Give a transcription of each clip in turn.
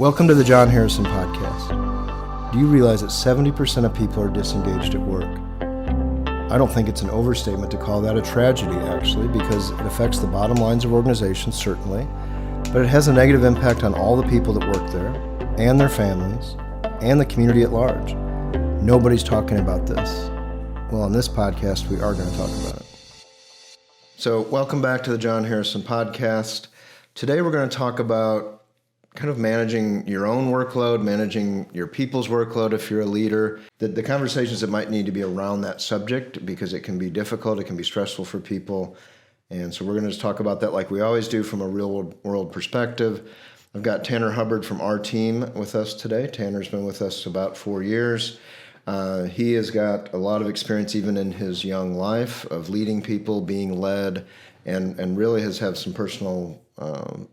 Welcome to the John Harrison Podcast. Do you realize that 70% of people are disengaged at work? I don't think it's an overstatement to call that a tragedy, actually, because it affects the bottom lines of organizations, certainly, but it has a negative impact on all the people that work there, and their families, and the community at large. Nobody's talking about this. Well, on this podcast, we are going to talk about it. So, welcome back to the John Harrison Podcast. Today, we're going to talk about kind of managing your own workload, managing your people's workload if you're a leader, the conversations that might need to be around that subject because it can be difficult, it can be stressful for people. And so we're going to just talk about that like we always do from a real world perspective. I've got Tanner Hubbard from our team with us today. Tanner's been with us about 4 years. He has got a lot of experience even in his young life of leading people, being led, and really has had some personal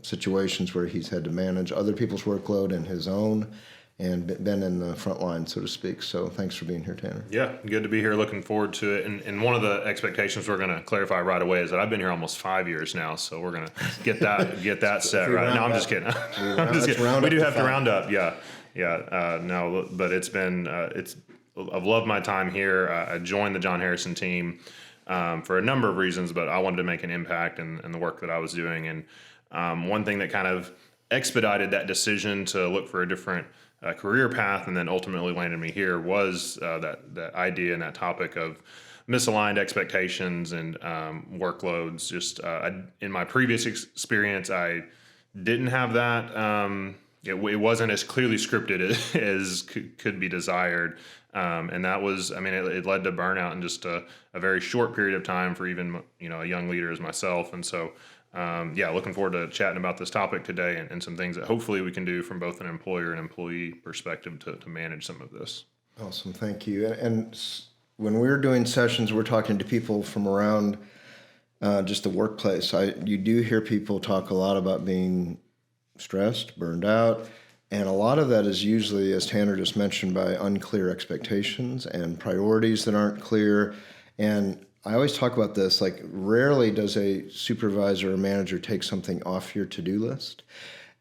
situations where he's had to manage other people's workload and his own, and been in the front line, so to speak. So thanks for being here, Tanner. Yeah, good to be here. Looking forward to it. And one of the expectations we're going to clarify right away is that I've been here almost 5 years now, so we're going to get that set right. No, I'm just kidding. I'm just kidding. We do have to round up. Yeah. No, but it's been I've loved my time here. I joined the John Harrison team for a number of reasons, but I wanted to make an impact in the work that I was doing. And one thing that kind of expedited that decision to look for a different career path and then ultimately landed me here was that idea and that topic of misaligned expectations and workloads. Just in my previous experience, I didn't have that. It wasn't as clearly scripted as could be desired. And that was, it led to burnout in just a very short period of time for even, a young leader as myself. And so, looking forward to chatting about this topic today and some things that hopefully we can do from both an employer and employee perspective to manage some of this. Awesome. Thank you. And when we're doing sessions, we're talking to people from around just the workplace. You do hear people talk a lot about being stressed, burned out, and a lot of that is usually, as Tanner just mentioned, by unclear expectations and priorities that aren't clear. And I always talk about this, like rarely does a supervisor or manager take something off your to-do list.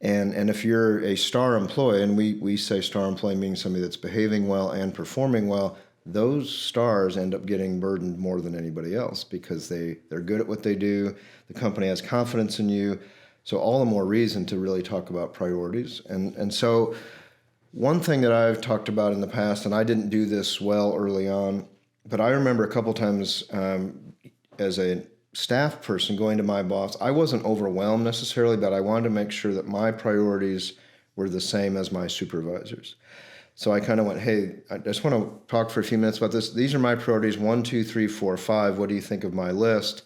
And if you're a star employee, and we say star employee meaning somebody that's behaving well and performing well, those stars end up getting burdened more than anybody else because they're good at what they do. The company has confidence in you. So all the more reason to really talk about priorities. And so one thing that I've talked about in the past, and I didn't do this well early on, but I remember a couple times as a staff person going to my boss, I wasn't overwhelmed necessarily, but I wanted to make sure that my priorities were the same as my supervisors. So I kind of went, hey, I just want to talk for a few minutes about this. These are my priorities, 1, 2, 3, 4, 5. What do you think of my list?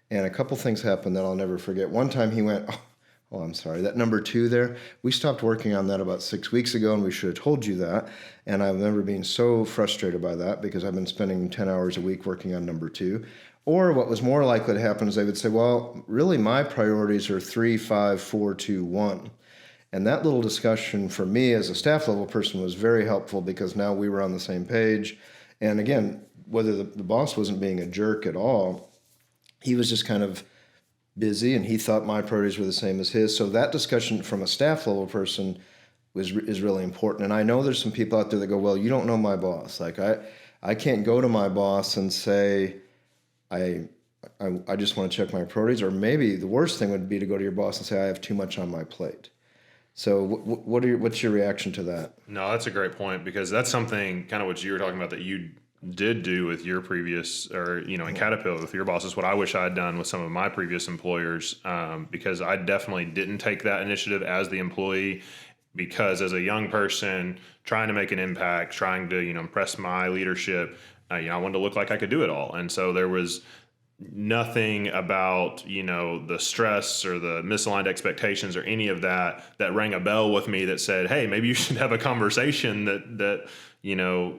And a couple things happened that I'll never forget. One time he went, oh, I'm sorry, that number 2 there, we stopped working on that about 6 weeks ago, and we should have told you that. And I remember being so frustrated by that because I've been spending 10 hours a week working on number 2. Or what was more likely to happen is they would say, well, really my priorities are 3, 5, 4, 2, 1. And that little discussion for me as a staff level person was very helpful because now we were on the same page. And again, whether the boss wasn't being a jerk at all, he was just kind of busy, and he thought my priorities were the same as his. So that discussion from a staff level person is really important. And I know there's some people out there that go, well, you don't know my boss. Like I can't go to my boss and say, I just want to check my priorities. Or maybe the worst thing would be to go to your boss and say, I have too much on my plate. So what's your reaction to that? No, that's a great point because that's something kind of what you were talking about that you did do with your previous, or, in Caterpillar with your bosses, what I wish I had done with some of my previous employers, because I definitely didn't take that initiative as the employee, because as a young person trying to make an impact, trying to, impress my leadership, I wanted to look like I could do it all. And so there was nothing about, the stress or the misaligned expectations or any of that rang a bell with me that said, hey, maybe you should have a conversation that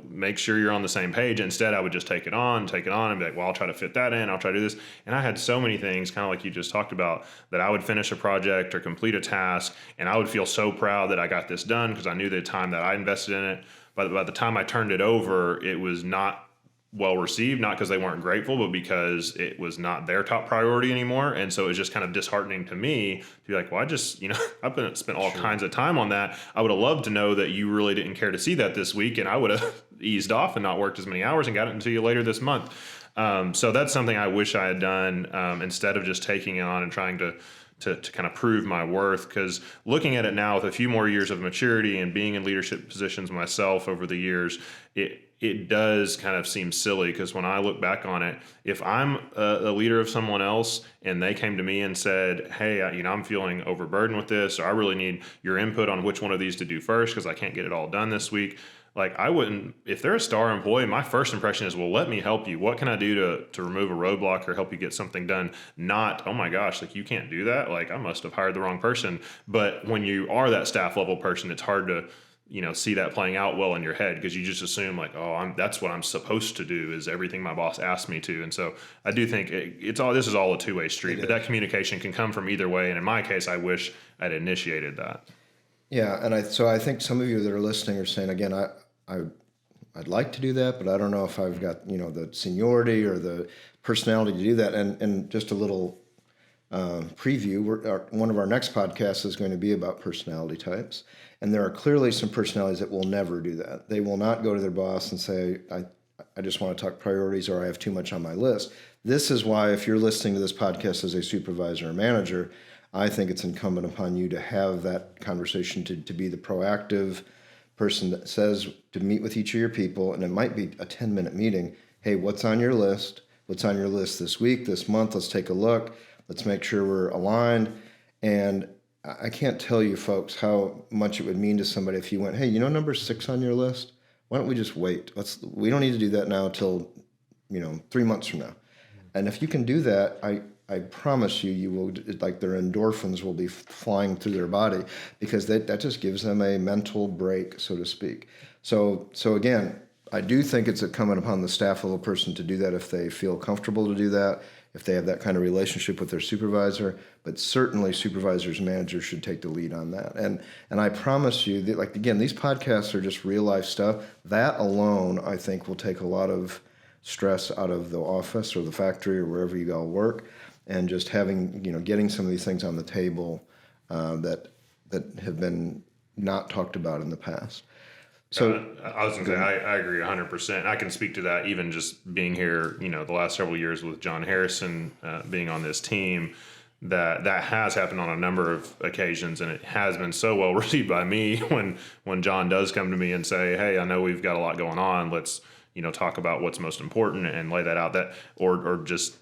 make sure you're on the same page. Instead, I would just take it on and be like, well, I'll try to fit that in. I'll try to do this. And I had so many things, kind of like you just talked about, that I would finish a project or complete a task, and I would feel so proud that I got this done because I knew the time that I invested in it. But by the time I turned it over, it was not well received, not because they weren't grateful, but because it was not their top priority anymore. And so it was just kind of disheartening to me to be like, well, I just, I've spent all kinds of time on that. I would have loved to know that you really didn't care to see that this week, and I would have eased off and not worked as many hours and got it to you later this month. So that's something I wish I had done instead of just taking it on and trying to kind of prove my worth. Because looking at it now with a few more years of maturity and being in leadership positions myself over the years, it does kind of seem silly, because when I look back on it, if I'm a leader of someone else and they came to me and said, hey, I'm feeling overburdened with this, or I really need your input on which one of these to do first because I can't get it all done this week. Like, I wouldn't, if they're a star employee, my first impression is, well, let me help you. What can I do to remove a roadblock or help you get something done? Not, oh my gosh, like, you can't do that. Like, I must have hired the wrong person. But when you are that staff level person, it's hard to, see that playing out well in your head, because you just assume like, oh, that's what I'm supposed to do, is everything my boss asked me to. And so I do think this is all a two-way street, but that communication can come from either way. And in my case, I wish I'd initiated that. Yeah. And so I think some of you that are listening are saying, again, I'd like to do that, but I don't know if I've got, the seniority or the personality to do that. And just a little preview, one of our next podcasts is going to be about personality types. And there are clearly some personalities that will never do that. They will not go to their boss and say, I just want to talk priorities, or I have too much on my list. This is why, if you're listening to this podcast as a supervisor or manager, I think it's incumbent upon you to have that conversation, to be the proactive person that says, to meet with each of your people, and it might be a 10-minute meeting. Hey, what's on your list? What's on your list this week, this month? Let's take a look. Let's make sure we're aligned. And I can't tell you, folks, how much it would mean to somebody if you went, hey, number 6 on your list? Why don't we just wait? We don't need to do that now till 3 months from now. And if you can do that, I promise you will, like, their endorphins will be flying through their body, because that just gives them a mental break, so to speak. So again, I do think it's incumbent upon the staff level person to do that if they feel comfortable to do that, if they have that kind of relationship with their supervisor. But certainly supervisors and managers should take the lead on that. And I promise you that, like, again, these podcasts are just real life stuff. That alone, I think, will take a lot of stress out of the office or the factory or wherever you all work, and just having, getting some of these things on the table that have been not talked about in the past. So I was going to say, I agree 100%. I can speak to that, even just being here, the last several years with John Harrison, being on this team, that has happened on a number of occasions, and it has been so well received by me when John does come to me and say, hey, I know we've got a lot going on. Let's talk about what's most important and lay that out, that or just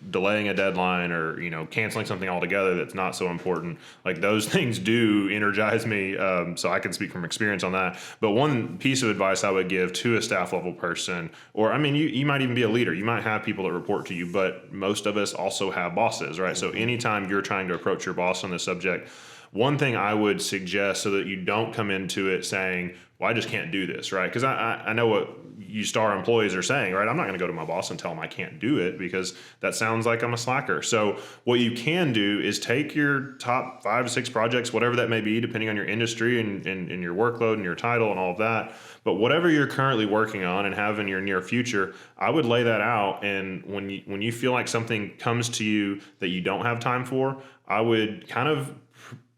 delaying a deadline, or canceling something altogether that's not so important. Like, those things do energize me, so I can speak from experience on that. But one piece of advice I would give to a staff level person, or you might even be a leader, you might have people that report to you, but most of us also have bosses, right? So anytime you're trying to approach your boss on this subject, one thing I would suggest, so that you don't come into it saying, well, I just can't do this, right? Because I know what you star employees are saying, right? I'm not going to go to my boss and tell him I can't do it, because that sounds like I'm a slacker. So what you can do is take your top 5 to 6 projects, whatever that may be, depending on your industry and your workload and your title and all of that. But whatever you're currently working on and have in your near future, I would lay that out. And when you feel like something comes to you that you don't have time for, I would kind of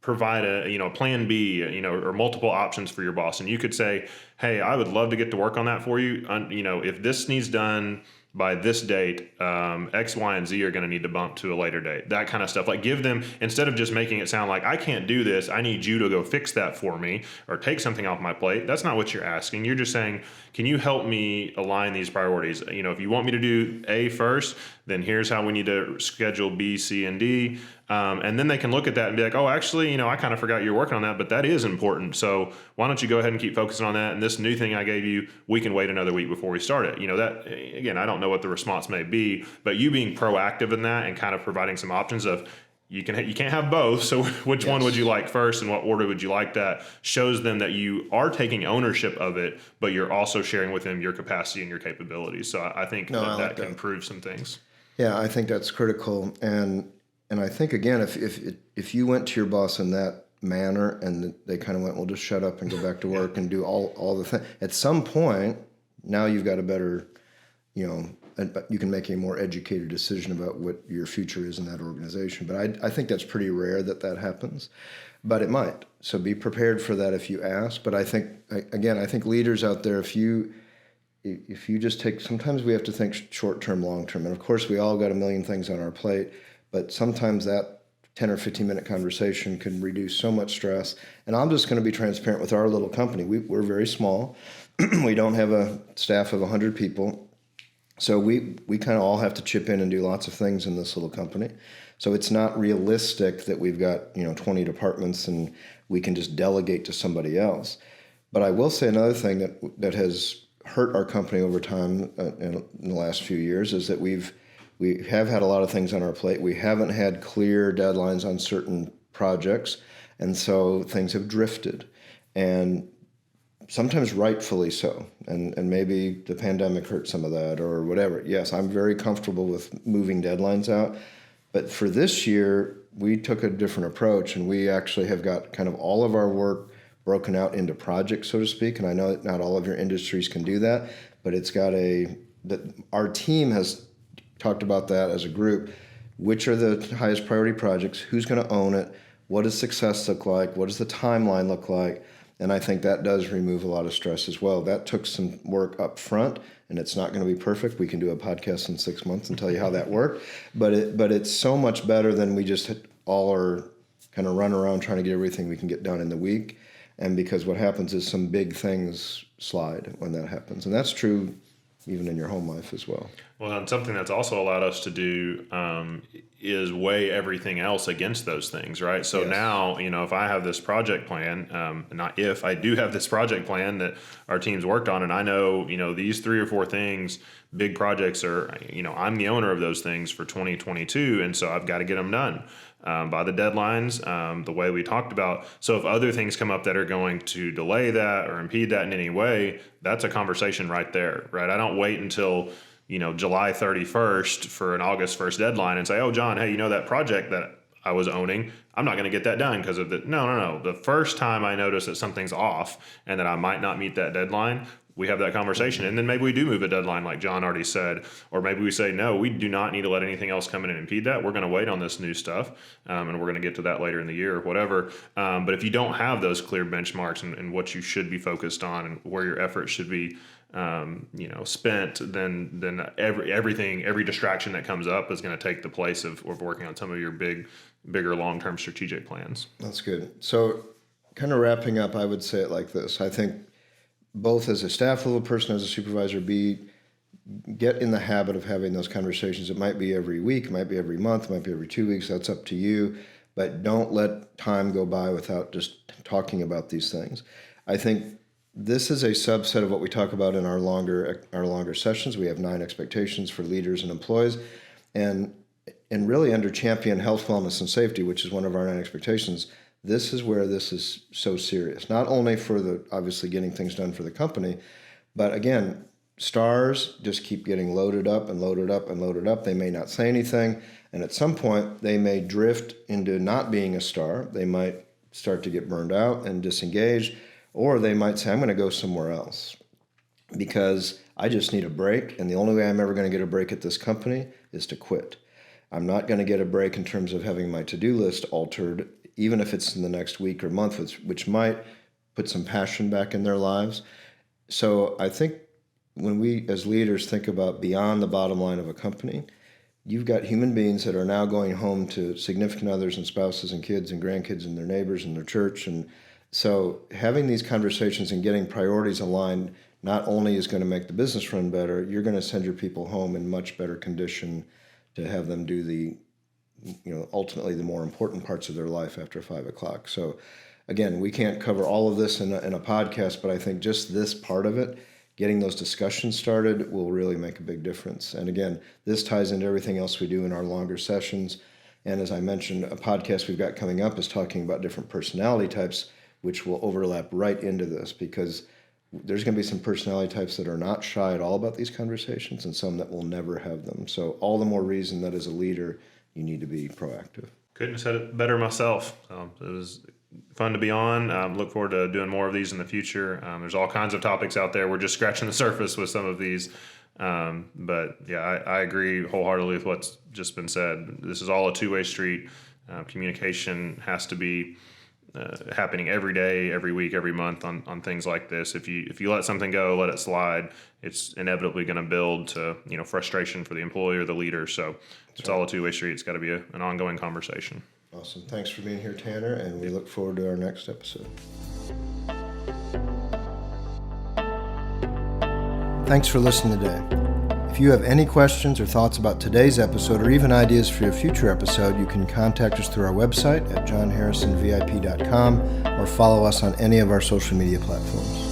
provide a plan B, or multiple options for your boss. And you could say, hey, I would love to get to work on that for you. If this needs done by this date, X, Y, and Z are going to need to bump to a later date. That kind of stuff. Like, give them, instead of just making it sound like, I can't do this, I need you to go fix that for me or take something off my plate. That's not what you're asking. You're just saying, can you help me align these priorities? If you want me to do A first, then here's how we need to schedule B, C, and D. And then they can look at that and be like, oh, actually, I kind of forgot you're working on that, but that is important. So why don't you go ahead and keep focusing on that? And this new thing I gave you, we can wait another week before we start it. That, again, I don't know what the response may be, but you being proactive in that and kind of providing some options of, you can't have both. So which one would you like first, and what order would you like that, shows them that you are taking ownership of it, but you're also sharing with them your capacity and your capabilities. So I think that can improve some things. Yeah, I think that's critical. And I think, again, if you went to your boss in that manner and they kind of went, well, just shut up and go back to work and do all the things, at some point, now you've got a better you can make a more educated decision about what your future is in that organization. But I think that's pretty rare that happens, but it might. So be prepared for that if you ask. But I think leaders out there, if you just take, sometimes we have to think short-term, long-term. And of course, we all got a million things on our plate, but sometimes that 10 or 15-minute conversation can reduce so much stress. And I'm just going to be transparent with our little company. We're very small. We don't have a staff of 100 people. So we kind of all have to chip in and do lots of things in this little company. So it's not realistic that we've got 20 departments and we can just delegate to somebody else. But I will say another thing that has hurt our company over time in the last few years is that we have had a lot of things on our plate. We haven't had clear deadlines on certain projects, and so things have drifted. And sometimes rightfully so, and maybe the pandemic hurt some of that or whatever. Yes, I'm very comfortable with moving deadlines out, but for this year, we took a different approach, and we actually have got kind of all of our work broken out into projects, so to speak, and I know that not all of your industries can do that, but our team has talked about that as a group. Which are the highest priority projects? Who's going to own it? What does success look like? What does the timeline look like? And I think that does remove a lot of stress as well. That took some work up front, and it's not going to be perfect. We can do a podcast in 6 months and tell you how that worked. But it's so much better than we just all are kind of run around trying to get everything we can get done in the week. And because what happens is some big things slide when that happens. And that's true even in your home life as well. Well, and something that's also allowed us to do is weigh everything else against those things, right? So yes. Now, if I have this project plan, not if, I do have this project plan that our team's worked on, and I know, these 3 or 4 things, big projects are, I'm the owner of those things for 2022, and so I've got to get them done by the deadlines, the way we talked about. So if other things come up that are going to delay that or impede that in any way, that's a conversation right there, right? I don't wait until July 31st for an August 1st deadline and say, oh, John, hey, that project that I was owning, I'm not going to get that done because of no. The first time I notice that something's off and that I might not meet that deadline, we have that conversation. And then maybe we do move a deadline like John already said, or maybe we say, no, we do not need to let anything else come in and impede that. We're going to wait on this new stuff, and we're going to get to that later in the year or whatever. But if you don't have those clear benchmarks and what you should be focused on and where your effort should be spent, then every distraction that comes up is going to take the place of working on some of your bigger long-term strategic plans. That's good. So kind of wrapping up, I would say it like this. I think both as a staff level person, as a supervisor, get in the habit of having those conversations. It might be every week, it might be every month, it might be every 2 weeks. That's up to you. But don't let time go by without just talking about these things. I think this is a subset of what we talk about in our longer sessions. We have 9 expectations for leaders and employees, and really under champion health, wellness, and safety, which is one of our 9 expectations. This is where this is so serious. Not only for the obviously getting things done for the company, but again, stars just keep getting loaded up and loaded up and loaded up. They may not say anything, and at some point they may drift into not being a star. They might start to get burned out and disengaged. Or they might say, I'm going to go somewhere else because I just need a break. And the only way I'm ever going to get a break at this company is to quit. I'm not going to get a break in terms of having my to-do list altered, even if it's in the next week or month, which might put some passion back in their lives. So I think when we as leaders think about beyond the bottom line of a company, you've got human beings that are now going home to significant others and spouses and kids and grandkids and their neighbors and their church. And so having these conversations and getting priorities aligned not only is going to make the business run better, you're going to send your people home in much better condition to have them do ultimately the more important parts of their life after 5 o'clock. So again, we can't cover all of this in a podcast, but I think just this part of it, getting those discussions started, will really make a big difference. And again, this ties into everything else we do in our longer sessions. And as I mentioned, a podcast we've got coming up is talking about different personality types, which will overlap right into this, because there's going to be some personality types that are not shy at all about these conversations and some that will never have them. So all the more reason that as a leader, you need to be proactive. Couldn't have said it better myself. It was fun to be on. Look forward to doing more of these in the future. There's all kinds of topics out there. We're just scratching the surface with some of these. But yeah, I agree wholeheartedly with what's just been said. This is all a two-way street. Communication has to be happening every day, every week, every month on things like this. If you let something go, let it slide, it's inevitably going to build to frustration for the employee or the leader. So it's all a two-way street. It's got to be an ongoing conversation. Awesome. Thanks for being here, Tanner, and we look forward to our next episode. Thanks for listening today. If you have any questions or thoughts about today's episode or even ideas for a future episode, you can contact us through our website at johnharrisonvip.com or follow us on any of our social media platforms.